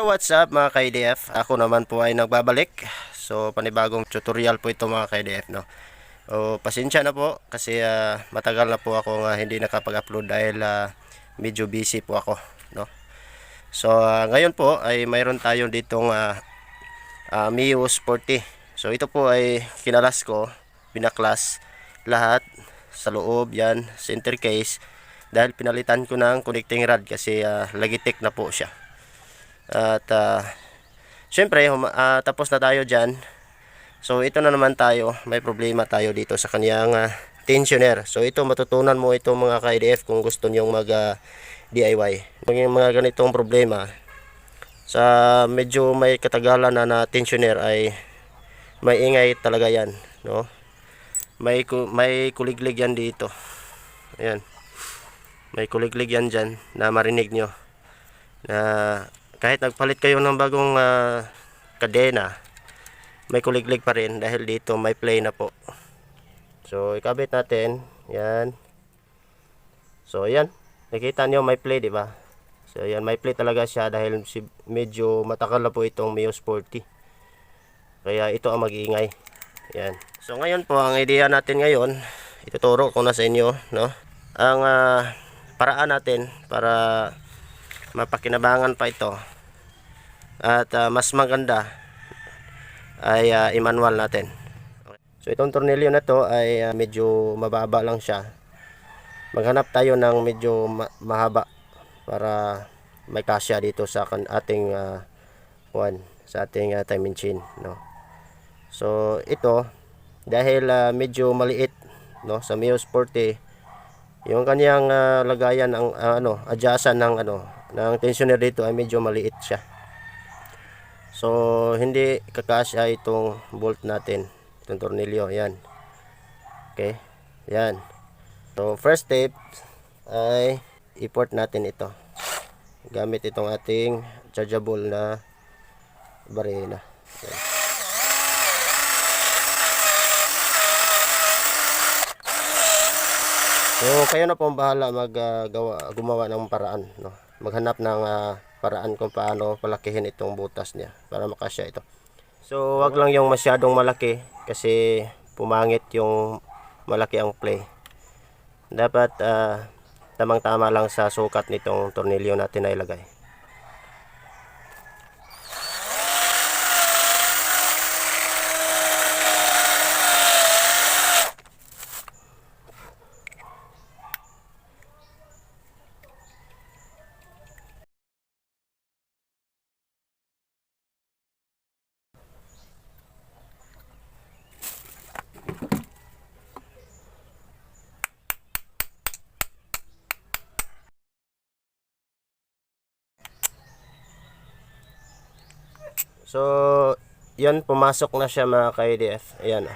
Hello, what's up mga ka-IDF? Ako naman po ay nagbabalik. So, panibagong tutorial po ito mga ka-IDF, no? O, pasensya na po kasi matagal na po ako hindi nakapag-upload dahil medyo busy po ako, no? So, ngayon po ay mayroon tayong ditong Mio Sporty. So, ito po ay kinalas ko, binaklas lahat sa loob, yan, center case, dahil pinalitan ko ng connecting rod kasi lagitik na po siya. At syempre tapos na tayo dyan. So ito na naman tayo, may problema tayo dito sa kanyang tensioner. So ito matutunan mo ito mga ka-IDF kung gusto nyong mag DIY. Yung mga ganitong problema sa medyo may katagalan na tensioner ay may ingay talaga yan, no? May kuliglig yan dito. Ayan. May kuliglig yan dyan na marinig nyo. Na kahit nagpalit kayo ng bagong kadena, may kuliglig pa rin dahil dito may play na po. So ikabit natin, yan. So yan, nakita nyo may play, di ba? So yan, may play talaga siya dahil medyo matagal na po itong Mio Sporty. Kaya ito ang mag-iingay. Yan. So ngayon po, ang idea natin ngayon, ituturo ko na sa inyo, no? Ang paraan natin para mapakinabangan pa ito at mas maganda ay i-manual natin. So itong tornilyo na to ay medyo mababa lang siya. Maghanap tayo ng medyo mahaba para may kasya dito sa ating sa ating time machine, no? So ito dahil medyo maliit, no, sa Mio Sporty, yung kanyang lagayan ng adjustan ng ng tensioner dito ay medyo maliit siya. So hindi kakasya itong bolt natin, itong tornilyo, yan. Okay, yan. So first step ay i-port natin ito gamit itong ating chargeable na barena. Yan. So kayo na po ang bahala gumawa ng paraan, no? Maghanap ng paraan kung paano palakihin itong butas niya para makasya ito. So wag lang yung masyadong malaki kasi pumangit yung malaki ang play. Dapat tamang-tama lang sa sukat nitong tornilyo natin na ilagay. So, yan, pumasok na siya mga ka-IDF. Ayan.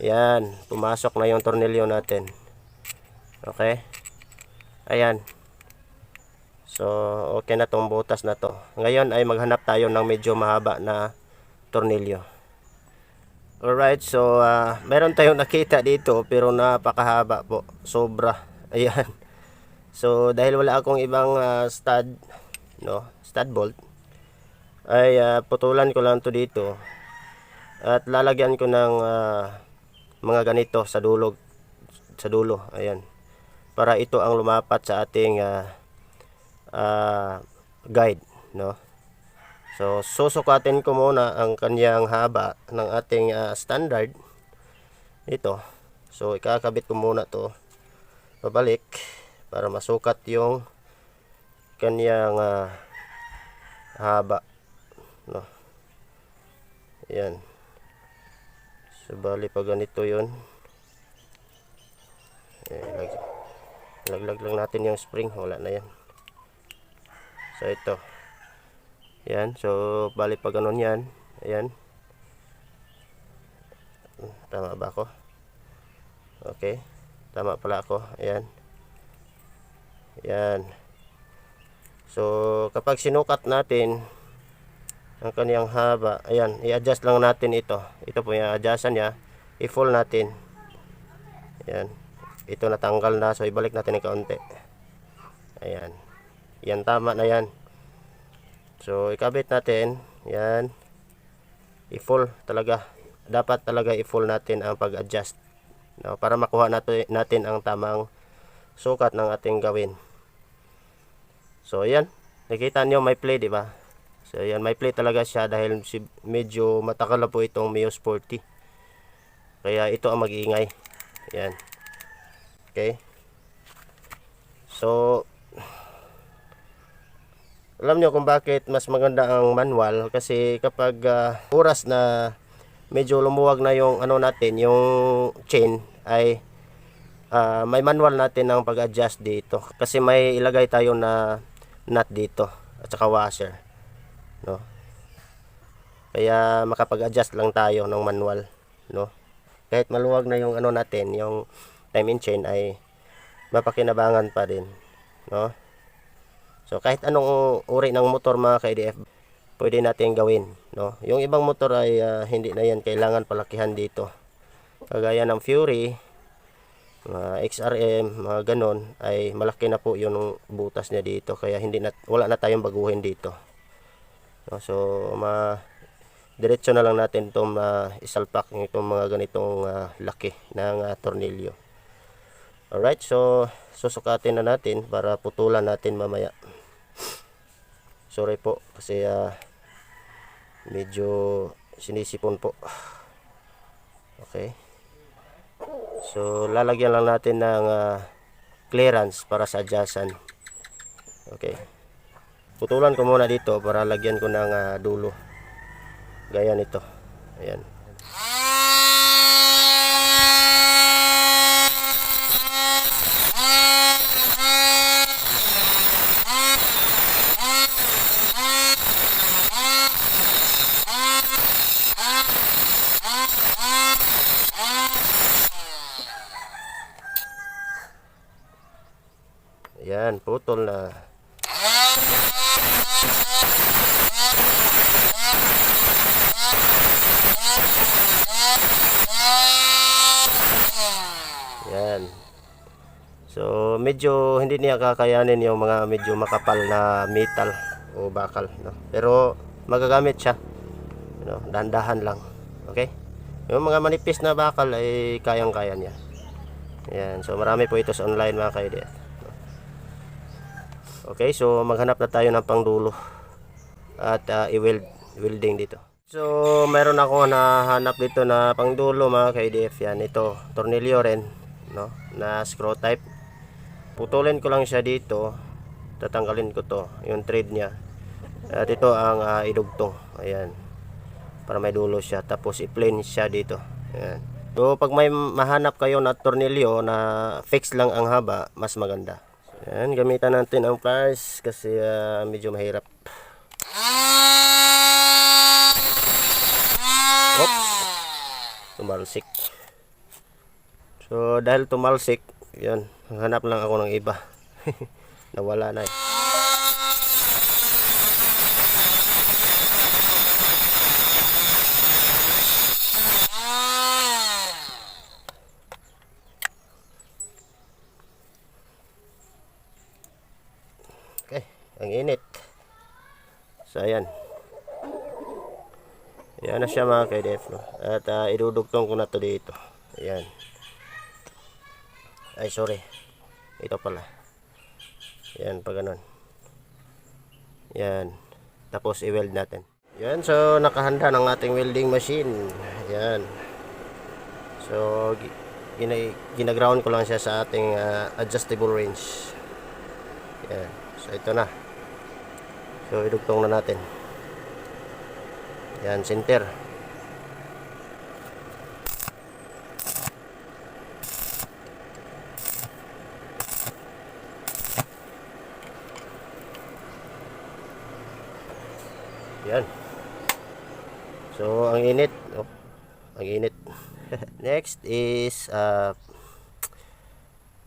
Ayan, pumasok na yung tornilyo natin. Okay? Ayan. So, okay na tong butas na to. Ngayon ay maghanap tayo ng medyo mahaba na tornilyo. Alright, so meron tayong nakita dito pero napakahaba po. Sobra. Ayan. So, dahil wala akong ibang stud, no, stud bolt, ay putulan ko lang to dito at lalagyan ko ng mga ganito sa dulo, ayan, para ito ang lumapat sa ating guide, no? So susukatin ko muna ang kanyang haba ng ating standard ito. So ikakabit ko muna to pabalik para masukat yung kanyang haba, no? Yan. So bali pa ganito yun. Laglag lang natin yung spring, wala na yan. So ito, yan. So bali pa ganon yan. Ayan. Tama ba ako? Okay, tama pala ako. Ayan. Yan. So kapag sinukat natin ang kaniyang haba, ayan, i-adjust lang natin ito. Ito po yung adjustan niya. I-full natin. Ayan. Ito natanggal na, so ibalik natin ng kaunti. Ayan. Yan, tama na yan. So ikabit natin, yan, i-full talaga, dapat talaga i-full natin ang pag-adjust, no, para makuha natin ang tamang sukat ng ating gawin. So ayan, nakita nyo may play, di ba? So ayan, may play talaga siya dahil medyo matagal na po itong Mio Sporty, kaya ito ang mag-iingay. Ayan, okay. So alam nyo kung bakit mas maganda ang manual, kasi kapag oras na medyo lumuwag na yung ano natin, yung chain, ay may manual natin ng pag-adjust dito, kasi may ilagay tayo na nut dito at saka washer, no, kaya makapag-adjust lang tayo ng manual, no, kahit maluwag na yung ano natin, yung time in chain, ay mapakinabangan pa din, no. So kahit anong uri ng motor mga ka-IDF, pwede natin gawin, no. Yung ibang motor ay hindi na yan kailangan palakihan dito, kagaya ng Fury, XRM, mga ganon, ay malaki na po yung butas niya dito, kaya wala na tayong baguhin dito, no? So diretso na lang natin itong isalpak itong mga ganitong laki ng tornilyo. Alright, so susukatin na natin para putulan natin mamaya. Sorry po kasi medyo sinisipon po. Okay, so lalagyan lang natin ng clearance para sa adjustan. Okay, putulan ko muna dito para lagyan ko ng dulo, gaya nito. Ayan. Ayan, putol na. Ayan. So medyo hindi niya kakayanin yung mga medyo makapal na metal o bakal, no? Pero magagamit siya, no? Dahan-dahan lang. Okay, yung mga manipis na bakal ay kayang-kaya niya. Ayan, so marami po ito sa online mga ka-IDF. Okay, so maghanap na tayo ng pangdulo at i-welding dito. So meron ako nahanap dito na pangdulo mga ka-IDF. Yan, ito tornilyo rin, no, na screw type. Putulin ko lang siya dito, tatanggalin ko to, yung thread niya, at ito ang idugtong. Ayan, para may dulo siya, tapos i-plane siya dito. Ayan. So pag may mahanap kayo na tornilyo na fix lang ang haba, mas maganda. Ayan, gamitan natin ang pliers kasi medyo mahirap. Oops, tumalsik. So dahil tumalsik, yan, hanap lang ako ng iba. Nawala na eh. Okay, ang init. So ayan, yan na siya mga ka-IDF, no? At idudugtong ko na to dito. Ayan. Ay sorry, ito pala. Yan, pag ganun. Yan, tapos i-weld natin. Yan, so nakahanda ng ating welding machine. Yan, so ginaground ko lang siya sa ating adjustable wrench. Yan, so ito na. So idugtong na natin. Yan, center. Yan. So ang init, oh, ang init. Next is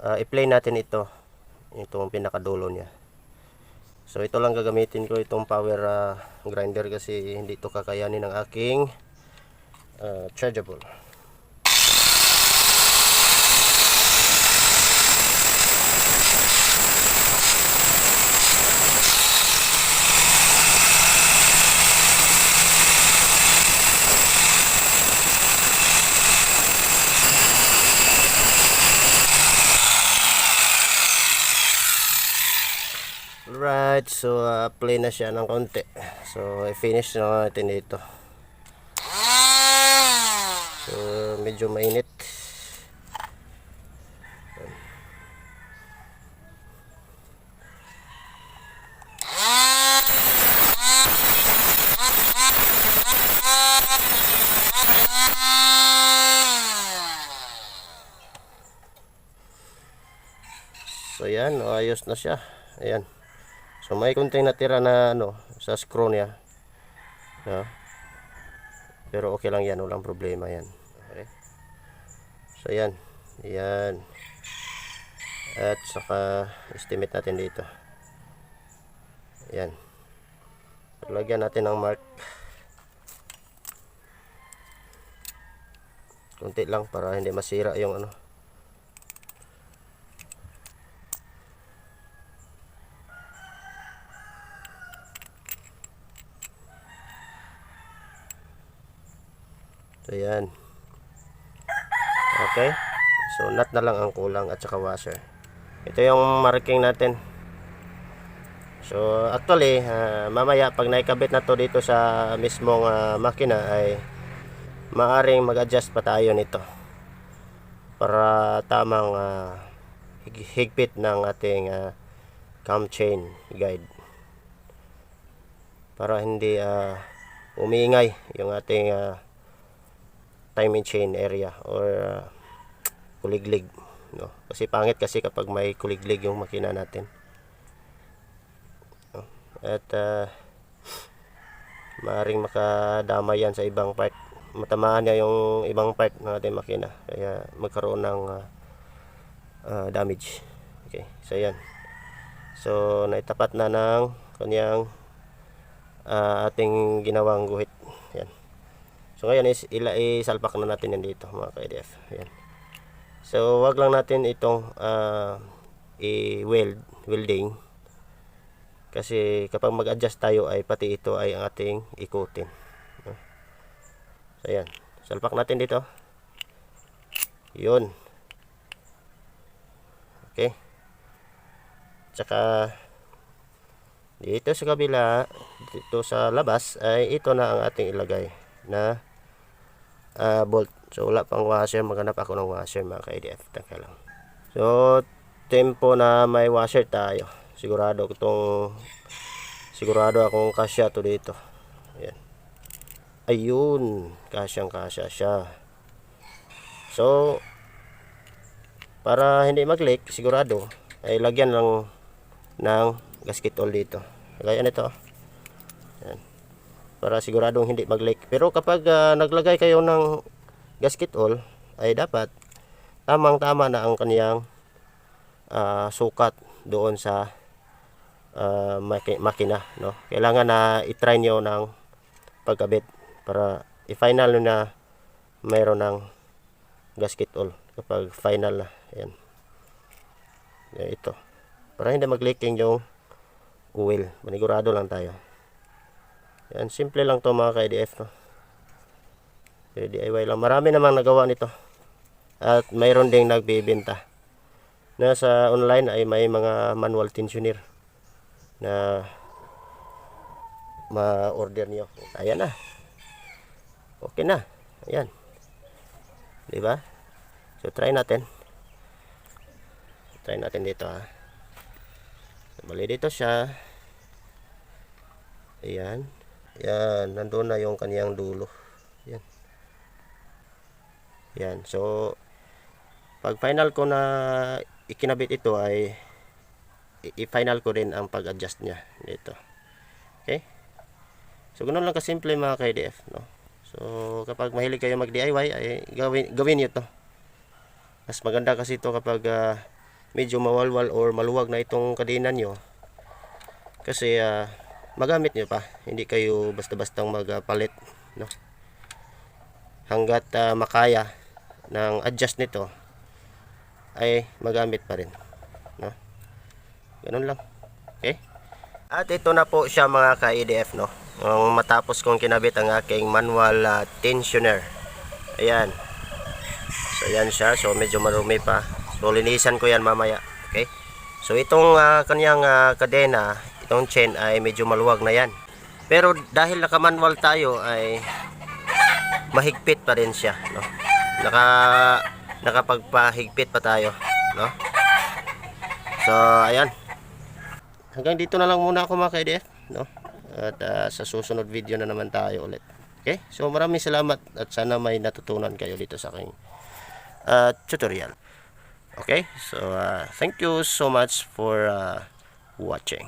i-play natin itong pinakadulo niya. So ito lang gagamitin ko, itong power grinder, kasi hindi ito kakayanin ng aking chargeable. Alright, so play na siya ng konti. So i-finish na natin dito. So medyo mainit. So yan, ayos na siya. Ayan. So may kunting natira na sa screw niya. No? Pero okay lang yan, walang problema yan. Okay. So yan. Yan. At saka estimate natin dito. Yan. Lagyan natin ng mark. Kunti lang para hindi masira yung So yan. Okay. So nut na lang ang kulang at saka washer. Ito yung marking natin. So actually mamaya pag naikabit na to dito sa mismong makina ay maaring mag-adjust pa tayo nito para tamang higpit ng ating cam chain guide, para hindi umiingay yung ating timing chain area or kuliglig, no? Kasi pangit kasi kapag may kuliglig yung makina natin. At maaring makadama yan sa ibang part, matamaan niya yung ibang part ng ating makina, kaya magkaroon ng damage. Okay, so yan. So naitapat na ng kanyang ating ginawang guhit. Yan. So ngayon is isalpak na natin yan dito mga ka-IDF. Yan. So wag lang natin itong welding, kasi kapag mag-adjust tayo ay pati ito ay ang ating ikutin. So yan, salpak natin dito. Yun. Okay. Tsaka dito sa kabila, dito sa labas ay ito na ang ating ilagay na bolt. So wala pang washer, maghanap ako ng washer mga ka-IDF. Taka lang. So tempo na may washer tayo. Sigurado akong kasya to dito. Ayan. Ayun, kasyang kasya siya. So para hindi mag-leak, sigurado ay lagyan lang ng gasket oil dito. Lagyan ito. Ayan. Para siguradong hindi mag-leak. Pero kapag naglagay kayo ng gasket oil, ay dapat tamang-tama na ang kaniyang sukat doon sa makina, no? Kailangan na i-try nyo ng pagkabit para i-final nyo na mayroon ng gasket oil kapag final na. Ayan. Ito. Para hindi mag-leaking yung oil. Manigurado lang tayo. Yan, simple lang to mga ka-IDF, no? DIY lang. Marami namang nagawa nito. At mayroon ding nagbibenta. Nasa online ay may mga manual tensioner na ma-order nyo. Ayan na. Okay na. Ayan. Diba? So try natin. Try natin dito ha. Bali dito siya. Ayan. Yan, nandun na yung kaniyang dulo. Yan. Yan. So pag final ko na ikinabit ito ay i-final ko rin ang pag-adjust niya dito. Okay? So ganoon lang kasimple mga ka-IDF, no? So kapag mahilig kayo mag-DIY ay gawin niyo to. Mas maganda kasi ito kapag medyo mawalwal or maluwag na itong kadena nyo, kasi magamit nyo pa, hindi kayo basta-bastang magpalit, no? Hanggat makaya ng adjust nito ay magamit pa rin, no? Ganun lang. Okay? At ito na po siya mga ka-IDF, no? Matapos kong kinabit ang aking manual tensioner. Ayan. So yan siya, so medyo marumi pa. So linisan ko yan mamaya. Okay? So itong kanyang kadena, itong chain ay medyo maluwag na yan. Pero dahil naka-manual tayo ay mahigpit pa rin siya, no? Nakapagpahigpit pa tayo, no? So ayan, hanggang dito na lang muna ako mga ka-IDF, no? At sa susunod video na naman tayo ulit. Okay, so maraming salamat at sana may natutunan kayo dito sa aking tutorial. Okay, so thank you so much for watching.